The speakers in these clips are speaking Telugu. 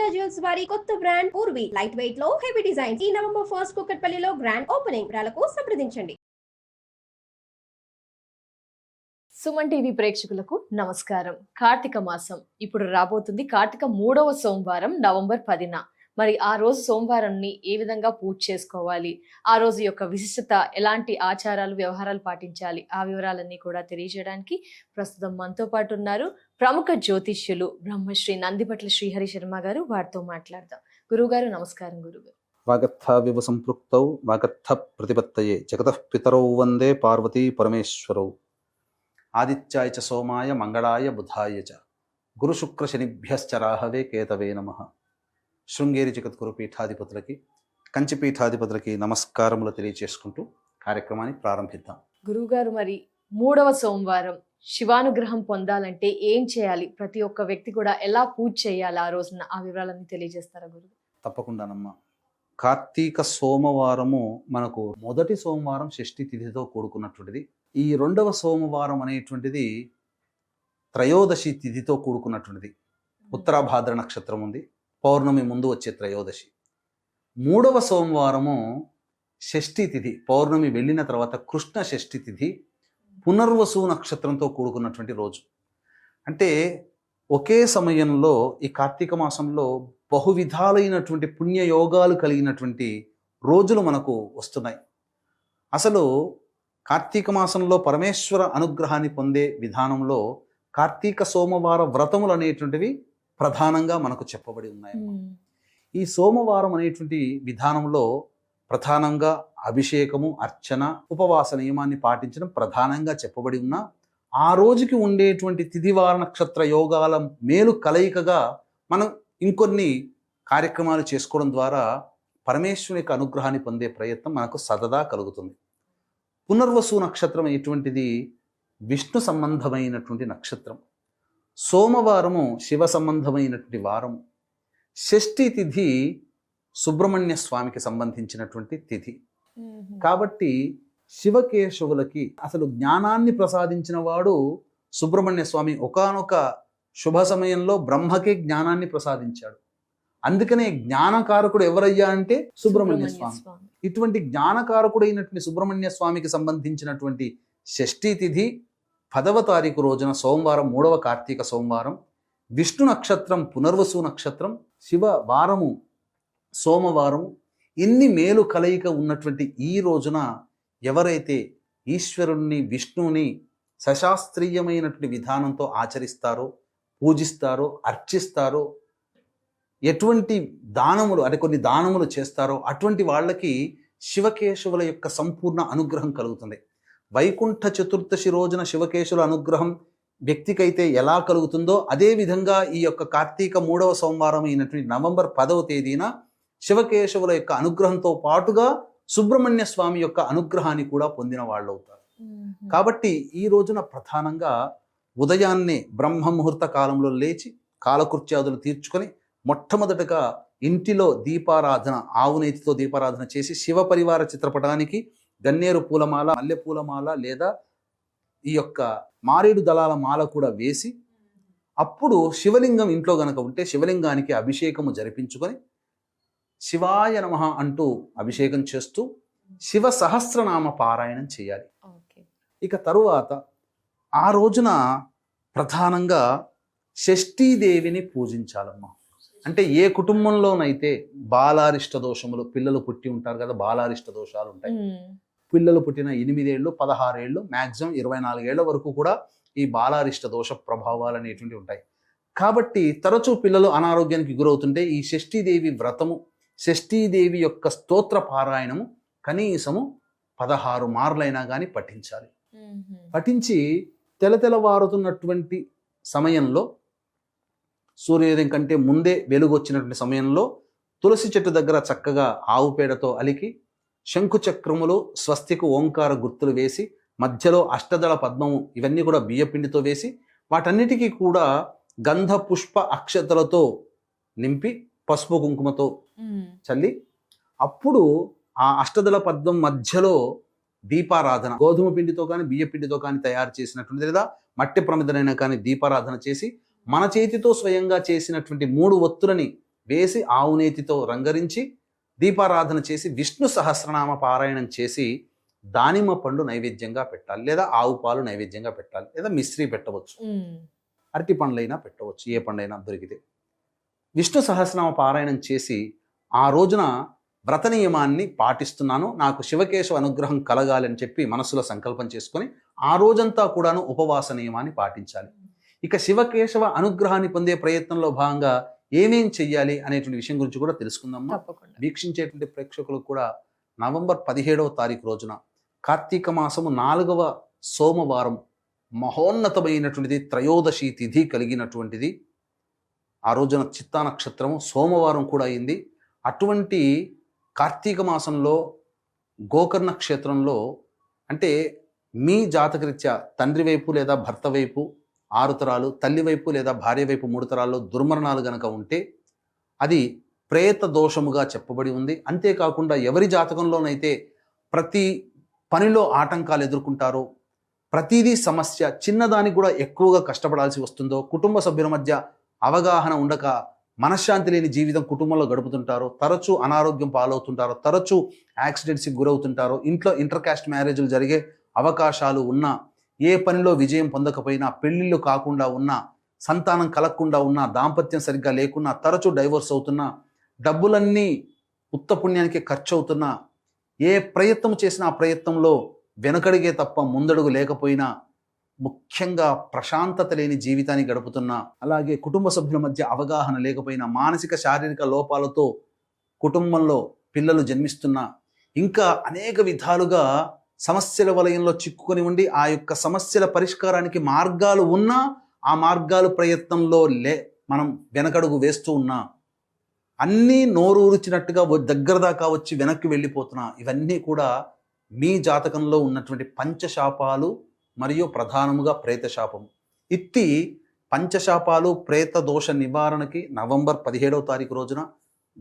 మాంగళ్య జ్యువెల్స్ వారి కొత్త బ్రాండ్ పూర్వి లైట్ వెయిట్ లో హెవీ డిజైన్ ఈ నవంబర్ 1 కూకట్పల్లిలో గ్రాండ్ ఓపెనింగ్ వివరాలకు సంప్రదించండి. సుమన్ టీవీ ప్రేక్షకులకు నమస్కారం. కార్తీక మాసం ఇప్పుడు రాబోతుంది. కార్తీక 3వ సోమవారం నవంబర్ 10న. మరి ఆ రోజు సోమవారాన్ని ఏ విధంగా పూజ చేసుకోవాలి, ఆ రోజు యొక్క విశిష్టత, ఎలాంటి ఆచారాలు వ్యవహారాలు పాటించాలి, ఆ వివరాలన్నీ కూడా తెలియజేయడానికి ప్రస్తుతం మనతో పాటు ఉన్నారు ప్రముఖ జ్యోతిష్యులు బ్రహ్మశ్రీ నందిపట్ల శ్రీహరి శర్మ గారు. వారితో మాట్లాడదాం. గురువుగారు నమస్కారం. గురుగారు వాగర్థావివ సంపృక్తౌ వాగర్థ ప్రతిపత్తయే జగతః పితరౌ వందే పార్వతీ పరమేశ్వరౌ ఆదిత్యాయ చ సోమాయ మంగళాయ బుధాయ చ గురు శుక్ర శనిభ్యశ్చ రాహవే కేతవే నమః. శృంగేరి జగద్గురు పీఠాధిపతులకి, కంచి పీఠాధిపతులకి నమస్కారములు తెలియచేసుకుంటూ కార్యక్రమాన్ని ప్రారంభిద్దాం. గురువుగారు, మరి 3వ సోమవారం శివానుగ్రహం పొందాలంటే ఏం చేయాలి? ప్రతి ఒక్క వ్యక్తి కూడా ఎలా పూజ చేయాలి ఆ రోజున, ఆ వివరాలన్నీ తెలియజేస్తారా గురువు? తప్పకుండానమ్మా. కార్తీక సోమవారము మనకు మొదటి సోమవారం షష్ఠి తిథితో కూడుకున్నటువంటిది. ఈ 2వ సోమవారం అనేటువంటిది త్రయోదశి తిథితో కూడుకున్నటువంటిది. ఉత్తరాభాద్ర నక్షత్రం ఉంది, పౌర్ణమి ముందు వచ్చే త్రయోదశి. 3వ సోమవారము షష్ఠి తిథి, పౌర్ణమి వెళ్ళిన తర్వాత కృష్ణ షష్ఠి తిథి, పునర్వసు నక్షత్రంతో కూడుకున్నటువంటి రోజు. అంటే ఒకే సమయంలో ఈ కార్తీక మాసంలో బహువిధాలైనటువంటి పుణ్యయోగాలు కలిగినటువంటి రోజులు మనకు వస్తున్నాయి. అసలు కార్తీక మాసంలో పరమేశ్వర అనుగ్రహాన్ని పొందే విధానంలో కార్తీక సోమవార వ్రతములు అనేటువంటివి ప్రధానంగా మనకు చెప్పబడి ఉన్నాయి. ఈ సోమవారం అనేటువంటి విధానంలో ప్రధానంగా అభిషేకము, అర్చన, ఉపవాస నియమాన్ని పాటించడం ప్రధానంగా చెప్పబడి ఉన్నా, ఆ రోజుకి ఉండేటువంటి తిథివార నక్షత్ర యోగాల మేలు కలయికగా మనం ఇంకొన్ని కార్యక్రమాలు చేసుకోవడం ద్వారా పరమేశ్వరుని యొక్క అనుగ్రహాన్ని పొందే ప్రయత్నం మనకు సదదా కలుగుతుంది. పునర్వసు నక్షత్రం ఎటువంటిది? విష్ణు సంబంధమైనటువంటి నక్షత్రం. సోమవారము శివ సంబంధమైనటువంటి వారము. షష్ఠి తిథి సుబ్రహ్మణ్య స్వామికి సంబంధించినటువంటి తిథి. కాబట్టి శివకేశవులకి అసలు జ్ఞానాన్ని ప్రసాదించిన వాడు సుబ్రహ్మణ్య స్వామి. ఒకానొక శుభ సమయంలో బ్రహ్మకే జ్ఞానాన్ని ప్రసాదించాడు. అందుకనే జ్ఞానకారకుడు ఎవరయ్యా అంటే సుబ్రహ్మణ్య స్వామి. ఇటువంటి జ్ఞానకారకుడైనటువంటి సుబ్రహ్మణ్య స్వామికి సంబంధించినటువంటి షష్ఠి తిథి 10వ తారీఖు రోజున సోమవారం, 3వ కార్తీక సోమవారం, విష్ణు నక్షత్రం పునర్వసు నక్షత్రం, శివ వారము సోమవారము. ఇన్ని మేలు కలయిక ఉన్నటువంటి ఈ రోజున ఎవరైతే ఈశ్వరుణ్ణి, విష్ణువుని సశాస్త్రీయమైనటువంటి విధానంతో ఆచరిస్తారో, పూజిస్తారో, అర్చిస్తారో, ఎటువంటి దానములు అంటే కొన్ని దానములు చేస్తారో అటువంటి వాళ్ళకి శివకేశవుల యొక్క సంపూర్ణ అనుగ్రహం కలుగుతుంది. వైకుంఠ చతుర్దశి రోజున శివకేశవుల అనుగ్రహం వ్యక్తికైతే ఎలా కలుగుతుందో అదేవిధంగా ఈ యొక్క కార్తీక 3వ సోమవారం అయినటువంటి నవంబర్ 10వ తేదీన శివకేశవుల యొక్క అనుగ్రహంతో పాటుగా సుబ్రహ్మణ్య స్వామి యొక్క అనుగ్రహాన్ని కూడా పొందిన వాళ్ళు అవుతారు. కాబట్టి ఈ రోజున ప్రధానంగా ఉదయాన్నే బ్రహ్మ ముహూర్త కాలంలో లేచి కాలకృత్యాదులు తీర్చుకొని మొట్టమొదటగా ఇంటిలో దీపారాధన, ఆవునేతితో దీపారాధన చేసి శివ పరివార చిత్రపటానికి గన్నేరు పూలమాల, మల్లె పూలమాల లేదా ఈ యొక్క మారేడు దళాల మాల కూడా వేసి, అప్పుడు శివలింగం ఇంట్లో గనక ఉంటే శివలింగానికి అభిషేకము జరిపించుకొని శివాయ నమః అంటూ అభిషేకం చేస్తూ శివ సహస్రనామ పారాయణం చేయాలి. ఇక తరువాత ఆ రోజున ప్రధానంగా షష్ఠీదేవిని పూజించాలమ్మా. అంటే ఏ కుటుంబంలోనైతే బాలారిష్ట దోషములు, పిల్లలు పుట్టి ఉంటారు కదా, బాలారిష్ట దోషాలు ఉంటాయి. పిల్లలు పుట్టిన 8 ఏళ్ళు, 16 ఏళ్ళు, మ్యాక్సిమం 24 ఏళ్ల వరకు కూడా ఈ బాలారిష్ట దోష ప్రభావాలు అనేటువంటివి ఉంటాయి. కాబట్టి తరచూ పిల్లలు అనారోగ్యానికి గురవుతుంటే ఈ షష్ఠీదేవి వ్రతము, షష్ఠీదేవి యొక్క స్తోత్ర పారాయణము కనీసము 16 మార్లైనా కానీ పఠించాలి. పఠించి తెలతెలవారుతున్నటువంటి సమయంలో, సూర్యోదయం కంటే ముందే వెలుగు వచ్చినటువంటి సమయంలో తులసి చెట్టు దగ్గర చక్కగా ఆవు పేడతో అలికి శంకు చక్రములు, స్వస్తికు ఓంకార గుర్తులు వేసి మధ్యలో అష్టదళ పద్మము ఇవన్నీ కూడా బియ్యపిండితో వేసి వాటన్నిటికీ కూడా గంధ పుష్ప అక్షతలతో నింపి పసుపు కుంకుమతో చల్లి అప్పుడు ఆ అష్టదళ పద్మం మధ్యలో దీపారాధన, గోధుమ పిండితో కానీ బియ్య పిండితో కానీ తయారు చేసినటువంటి లేదా మట్టి ప్రమిదనైనా కానీ దీపారాధన చేసి మన చేతితో స్వయంగా చేసినటువంటి 3 ఒత్తులని వేసి ఆవు నేతితో రంగరించి దీపారాధన చేసి విష్ణు సహస్రనామ పారాయణం చేసి దానిమ్మ పండు నైవేద్యంగా పెట్టాలి, లేదా ఆవు పాలు నైవేద్యంగా పెట్టాలి, లేదా మిశ్రీ పెట్టవచ్చు, అరటి పండ్లైనా పెట్టవచ్చు, ఏ పండైనా దొరికితే. విష్ణు సహస్రనామ పారాయణం చేసి ఆ రోజున వ్రత నియమాన్ని పాటిస్తున్నాను, నాకు శివకేశవ అనుగ్రహం కలగాలి అని చెప్పి మనసులో సంకల్పం చేసుకొని ఆ రోజంతా కూడాను ఉపవాస నియమాన్ని పాటించాలి. ఇక శివకేశవ అనుగ్రహాన్ని పొందే ప్రయత్నంలో భాగంగా ఏమేం చెయ్యాలి అనేటువంటి విషయం గురించి కూడా తెలుసుకుందాం. వీక్షించేటువంటి ప్రేక్షకులకు కూడా నవంబర్ 17వ తారీఖు రోజున కార్తీక మాసము 4వ సోమవారం మహోన్నతమైనటువంటిది, త్రయోదశి తిథి కలిగినటువంటిది. ఆ రోజున చిత్తా నక్షత్రము సోమవారం కూడా అయింది. అటువంటి కార్తీక మాసంలో గోకర్ణ క్షేత్రంలో, అంటే మీ జాతకరీత్యా తండ్రి వైపు లేదా భర్త వైపు 6 తరాలు, తల్లి వైపు లేదా భార్య వైపు 3 తరాల్లో దుర్మరణాలు గనక ఉంటే అది ప్రేత దోషముగా చెప్పబడి ఉంది. అంతేకాకుండా ఎవరి జాతకంలోనైతే ప్రతి పనిలో ఆటంకాలు ఎదుర్కొంటారో, ప్రతిదీ సమస్య, చిన్నదానికి కూడా ఎక్కువగా కష్టపడాల్సి వస్తుందో, కుటుంబ సభ్యుల మధ్య అవగాహన ఉండక మనశ్శాంతి లేని జీవితం కుటుంబంలో గడుపుతుంటారో, తరచూ అనారోగ్యం పాలవుతుంటారో, తరచూ యాక్సిడెంట్స్కి గురవుతుంటారో, ఇంట్లో ఇంటర్ కాస్ట్ మ్యారేజ్లు జరిగే అవకాశాలు ఉన్నా, ఏ పనిలో విజయం పొందకపోయినా, పెళ్ళిళ్ళు కాకుండా ఉన్నా, సంతానం కలగకుండా ఉన్నా, దాంపత్యం సరిగ్గా లేకున్నా, తరచూ డైవోర్స్ అవుతున్నా, డబ్బులన్నీ ఉత్తపుణ్యానికి ఖర్చు అవుతున్నా, ఏ ప్రయత్నం చేసినా ఆ ప్రయత్నంలో వెనకడిగే తప్ప ముందడుగు లేకపోయినా, ముఖ్యంగా ప్రశాంతత లేని జీవితాన్ని గడుపుతున్నా, అలాగే కుటుంబ సభ్యుల మధ్య అవగాహన లేకపోయినా, మానసిక శారీరక లోపాలతో కుటుంబంలో పిల్లలు జన్మిస్తున్నా, ఇంకా అనేక విధాలుగా సమస్యల వలయంలో చిక్కుకొని ఉండి ఆ యొక్క సమస్యల పరిష్కారానికి మార్గాలు ఉన్నా ఆ మార్గాలు ప్రయత్నంలో మనం వెనకడుగు వేస్తూ ఉన్నా, అన్నీ నోరూర్చినట్టుగా దగ్గర దాకా వచ్చి వెనక్కి వెళ్ళిపోతున్నా, ఇవన్నీ కూడా మీ జాతకంలో ఉన్నటువంటి పంచశాపాలు మరియు ప్రధానముగా ప్రేతశాపము. ఇట్టి పంచశాపాలు ప్రేత దోష నివారణకి నవంబర్ 17వ తారీఖు రోజున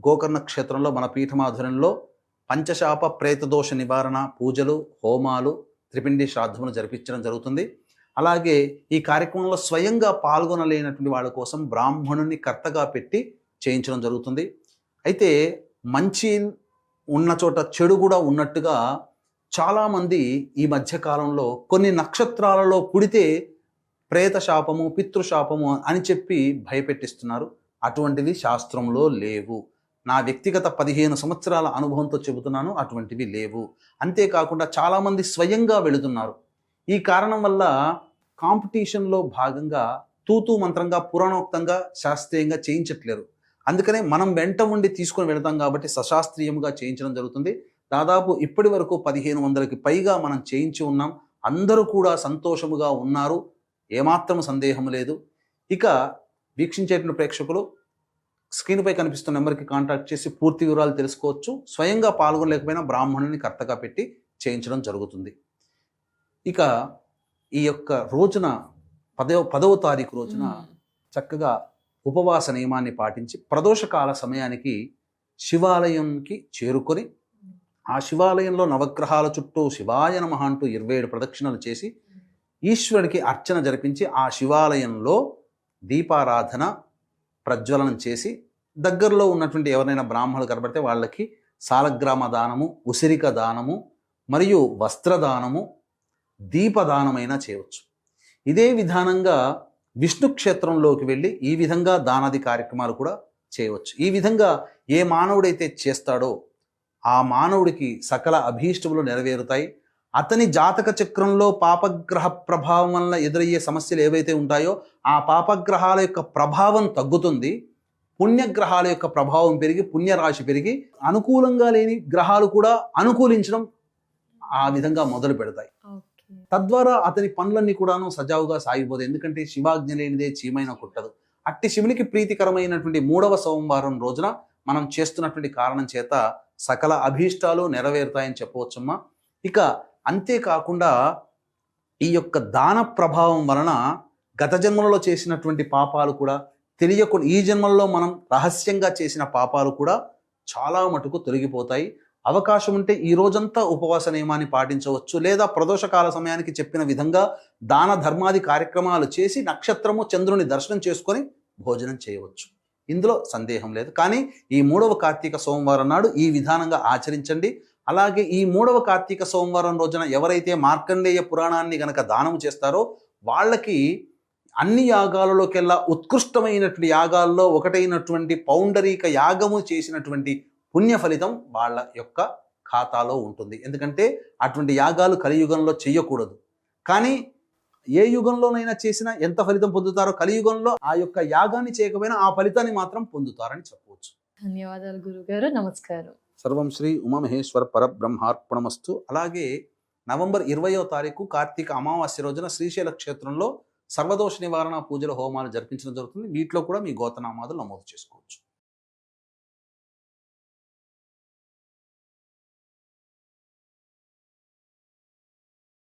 గోకర్ణ క్షేత్రంలో మన పీఠమాధుర్యంలో పంచశాప ప్రేత దోష నివారణ పూజలు, హోమాలు, త్రిపిండి శ్రాద్ధములు జరిపించడం జరుగుతుంది. అలాగే ఈ కార్యక్రమంలో స్వయంగా పాల్గొనలేనటువంటి వాళ్ళ కోసం బ్రాహ్మణుని కర్తగా పెట్టి చేయించడం జరుగుతుంది. అయితే మంచి ఉన్న చోట చెడు కూడా ఉన్నట్టుగా చాలామంది ఈ మధ్యకాలంలో కొన్ని నక్షత్రాలలో పుడితే ప్రేత శాపము, పితృశాపము అని చెప్పి భయపెట్టిస్తున్నారు. అటువంటివి శాస్త్రంలో లేవు. నా వ్యక్తిగత 15 సంవత్సరాల అనుభవంతో చెబుతున్నాను, అటువంటివి లేవు. అంతేకాకుండా చాలామంది స్వయంగా వెళుతున్నారు. ఈ కారణం వల్ల కాంపిటీషన్లో భాగంగా తూతూ మంత్రంగా, పురాణోక్తంగా, శాస్త్రీయంగా చేయించట్లేరు. అందుకనే మనం వెంట ఉండి తీసుకొని వెళతాం కాబట్టి సశాస్త్రీయంగా చేయించడం జరుగుతుంది. దాదాపు ఇప్పటి వరకు 1500కి పైగా మనం చేయించి ఉన్నాం. అందరూ కూడా సంతోషముగా ఉన్నారు, ఏమాత్రం సందేహం లేదు. ఇక వీక్షించేటువంటి ప్రేక్షకులు స్క్రీన్పై కనిపిస్తున్న నెంబర్కి కాంటాక్ట్ చేసి పూర్తి వివరాలు తెలుసుకోవచ్చు. స్వయంగా పాల్గొనలేకపోయినా బ్రాహ్మణుని కర్తగా పెట్టి చేయించడం జరుగుతుంది. ఇక ఈ యొక్క రోజున 10వ తారీఖు రోజున చక్కగా ఉపవాస నియమాన్ని పాటించి ప్రదోషకాల సమయానికి శివాలయంకి చేరుకొని ఆ శివాలయంలో నవగ్రహాల చుట్టూ శివాయ నమః అంటూ 27 ప్రదక్షిణలు చేసి ఈశ్వరుడికి అర్చన జరిపించి ఆ శివాలయంలో దీపారాధన ప్రజ్వలనం చేసి దగ్గరలో ఉన్నటువంటి ఎవరైనా బ్రాహ్మణులు కనబడితే వాళ్ళకి సాలగ్రామ దానము, ఉసిరిక దానము మరియు వస్త్రదానము, దీపదానమైనా చేయవచ్చు. ఇదే విధానంగా విష్ణు క్షేత్రంలోకి వెళ్ళి ఈ విధంగా దానాది కార్యక్రమాలు కూడా చేయవచ్చు. ఈ విధంగా ఏ మానవుడైతే చేస్తాడో ఆ మానవుడికి సకల అభీష్టములు నెరవేరుతాయి. అతని జాతక చక్రంలో పాపగ్రహ ప్రభావం వల్ల ఎదురయ్యే సమస్యలు ఏవైతే ఉంటాయో ఆ పాపగ్రహాల యొక్క ప్రభావం తగ్గుతుంది. పుణ్యగ్రహాల యొక్క ప్రభావం పెరిగి పుణ్యరాశి పెరిగి అనుకూలంగా లేని గ్రహాలు కూడా అనుకూలించడం ఆ విధంగా మొదలు పెడతాయి. తద్వారా అతని పనులన్నీ కూడాను సజావుగా సాగిపోతాయి. ఎందుకంటే శివాజ్ఞ లేనిదే చీమైన కుట్టదు. అట్టి శివునికి ప్రీతికరమైనటువంటి 3వ సోమవారం రోజున మనం చేస్తున్నటువంటి కారణం చేత సకల అభీష్టాలు నెరవేరుతాయని చెప్పవచ్చమ్మా. ఇక అంతేకాకుండా ఈ యొక్క దాన ప్రభావం వలన గత జన్మలలో చేసినటువంటి పాపాలు కూడా తెలియకుండా ఈ జన్మల్లో మనం రహస్యంగా చేసిన పాపాలు కూడా చాలా మటుకు తొలగిపోతాయి. అవకాశం ఉంటే ఈ రోజంతా ఉపవాస నియమాన్ని పాటించవచ్చు, లేదా ప్రదోషకాల సమయానికి చెప్పిన విధంగా దాన ధర్మాది కార్యక్రమాలు చేసి నక్షత్రము, చంద్రుని దర్శనం చేసుకొని భోజనం చేయవచ్చు. ఇందులో సందేహం లేదు. కానీ ఈ 3వ కార్తీక సోమవారం నాడు ఈ విధానంగా ఆచరించండి. అలాగే ఈ 3వ కార్తీక సోమవారం రోజున ఎవరైతే మార్కండేయ పురాణాన్ని గనక దానం చేస్తారో వాళ్ళకి అన్ని యాగాలలోకెల్లా ఉత్కృష్టమైనటువంటి యాగాల్లో ఒకటైనటువంటి పౌండరీక యాగము చేసినటువంటి పుణ్య ఫలితం వాళ్ళ యొక్క ఖాతాలో ఉంటుంది. ఎందుకంటే అటువంటి యాగాలు కలియుగంలో చేయకూడదు. కానీ ఏ యుగంలోనైనా చేసినా ఎంత ఫలితం పొందుతారో కలియుగంలో ఆ యొక్క యాగాన్ని చేయకపోయినా ఆ ఫలితాన్ని మాత్రం పొందుతారని చెప్పవచ్చు. ధన్యవాదాలు గురుగారు. నమస్కారం. సర్వం శ్రీ ఉమామహేశ్వర పరబ్రహ్మార్పణమస్తు. అలాగే నవంబర్ 20వ తారీఖు కార్తీక అమావాస్య రోజున శ్రీశైల క్షేత్రంలో సర్వదోష నివారణ పూజల హోమాలు జరిపించడం జరుగుతుంది. వీటిలో కూడా మీ గోత్రనామాదులు నమోదు చేసుకోవచ్చు.